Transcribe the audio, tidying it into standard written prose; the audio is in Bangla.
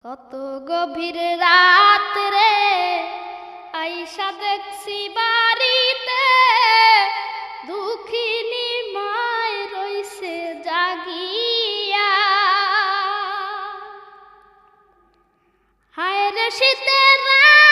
কত গভীর রাত রে আইসা দেখছি বাড়িতে দুঃখিনী মায় রইছে জাগিয়া। হায় রে শীতের রাত